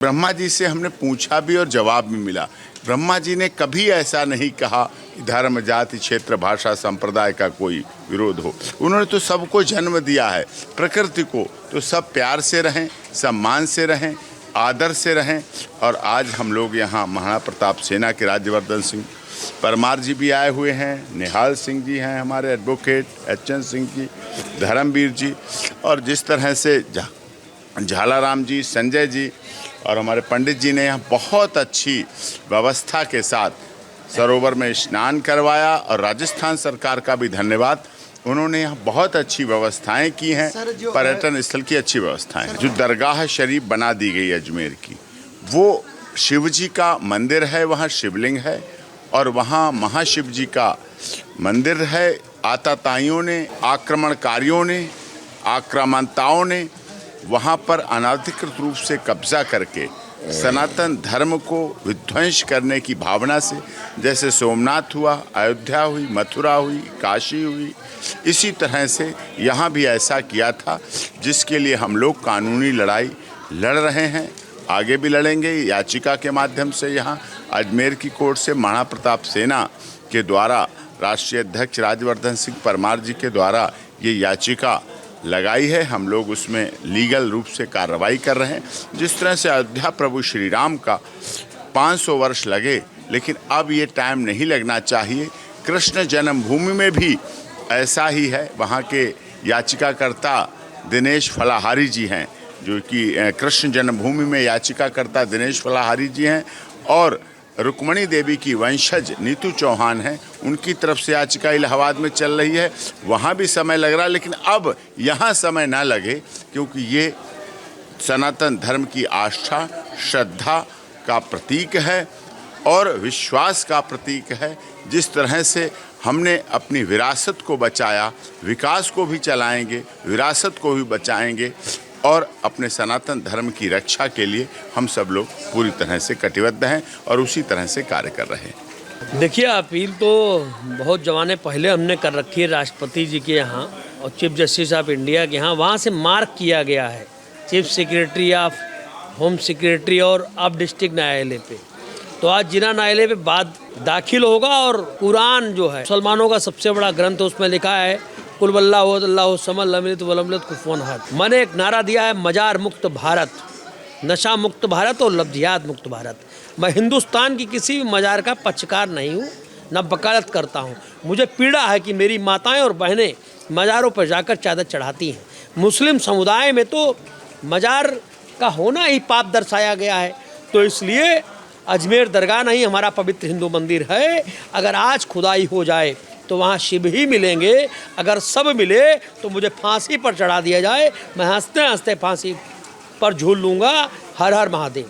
ब्रह्मा जी से हमने पूछा भी और जवाब भी मिला। ब्रह्मा जी ने कभी ऐसा नहीं कहा कि धर्म, जाति, क्षेत्र, भाषा, संप्रदाय का कोई विरोध हो। उन्होंने तो सबको जन्म दिया है, प्रकृति को, तो सब प्यार से रहें, सम्मान से रहें, आदर से रहें। और आज हम लोग यहाँ महाराणा प्रताप सेना के राज्यवर्धन सिंह परमार जी भी आए हुए हैं, निहाल सिंह जी हैं हमारे एडवोकेट, एच.एन. सिंह जी, धर्मवीर जी, और जिस तरह से झालाराम जी, संजय जी और हमारे पंडित जी ने यहाँ बहुत अच्छी व्यवस्था के साथ सरोवर में स्नान करवाया। और राजस्थान सरकार का भी धन्यवाद, उन्होंने यहाँ बहुत अच्छी व्यवस्थाएं की हैं, पर्यटन स्थल की अच्छी व्यवस्थाएं। जो दरगाह शरीफ बना दी गई अजमेर की, वो शिव जी का मंदिर है, वहाँ शिवलिंग है और वहाँ महाशिव जी का मंदिर है। आतताइयों ने, आक्रमणकारियों ने, आक्रामकताओं ने वहाँ पर अनाधिकृत रूप से कब्जा करके सनातन धर्म को विध्वंस करने की भावना से, जैसे सोमनाथ हुआ, अयोध्या हुई, मथुरा हुई, काशी हुई, इसी तरह से यहाँ भी ऐसा किया था, जिसके लिए हम लोग कानूनी लड़ाई लड़ रहे हैं, आगे भी लड़ेंगे। याचिका के माध्यम से यहाँ अजमेर की कोर्ट से महाराणा प्रताप सेना के द्वारा राष्ट्रीय अध्यक्ष राज्यवर्धन सिंह परमार जी के द्वारा ये याचिका लगाई है। हम लोग उसमें लीगल रूप से कार्रवाई कर रहे हैं। जिस तरह से अयोध्या प्रभु श्री राम का 500 वर्ष लगे, लेकिन अब ये टाइम नहीं लगना चाहिए। कृष्ण जन्मभूमि में भी ऐसा ही है। वहाँ के याचिकाकर्ता दिनेश फलाहारी जी हैं, जो कि कृष्ण जन्मभूमि में याचिकाकर्ता दिनेश फलाहारी जी हैं, और रुक्मणी देवी की वंशज नीतू चौहान हैं, उनकी तरफ से याचिका इलाहाबाद में चल रही है। वहाँ भी समय लग रहा है, लेकिन अब यहाँ समय ना लगे, क्योंकि ये सनातन धर्म की आस्था, श्रद्धा का प्रतीक है और विश्वास का प्रतीक है। जिस तरह से हमने अपनी विरासत को बचाया, विकास को भी चलाएंगे, विरासत को भी बचाएंगे और अपने सनातन धर्म की रक्षा के लिए हम सब लोग पूरी तरह से कटिबद्ध हैं और उसी तरह से कार्य कर रहे हैं। देखिए, अपील तो बहुत ज़माने पहले हमने कर रखी है राष्ट्रपति जी के यहाँ और चीफ जस्टिस ऑफ इंडिया के यहाँ। वहाँ से मार्क किया गया है chief secretary of home secretary और अब डिस्ट्रिक्ट न्यायालय पे। तो आज जिला न्यायालय पे बात दाखिल होगा और कुरान जो है मुसलमानों का सबसे बड़ा ग्रंथ, उसमें लिखा है कुल वल्लाहु समद लम यलिद वलम यूलद कुफुवन अहद। मैंने एक नारा दिया है, मजार मुक्त भारत, नशा मुक्त भारत और लफ्जियात मुक्त भारत। मैं हिंदुस्तान की किसी भी मजार का पक्षकार नहीं हूँ, न वकालत करता हूँ। मुझे पीड़ा है कि मेरी माताएं और बहनें मज़ारों पर जाकर चादर चढ़ाती हैं। मुस्लिम समुदाय में तो मज़ार का होना ही पाप दर्शाया गया है। तो इसलिए अजमेर दरगाह नहीं, हमारा पवित्र हिंदू मंदिर है। अगर आज खुदाई हो जाए तो वहाँ शिव ही मिलेंगे। अगर सब मिले तो मुझे फांसी पर चढ़ा दिया जाए, मैं हंसते हंसते फांसी पर झूल लूँगा। हर हर महादेव।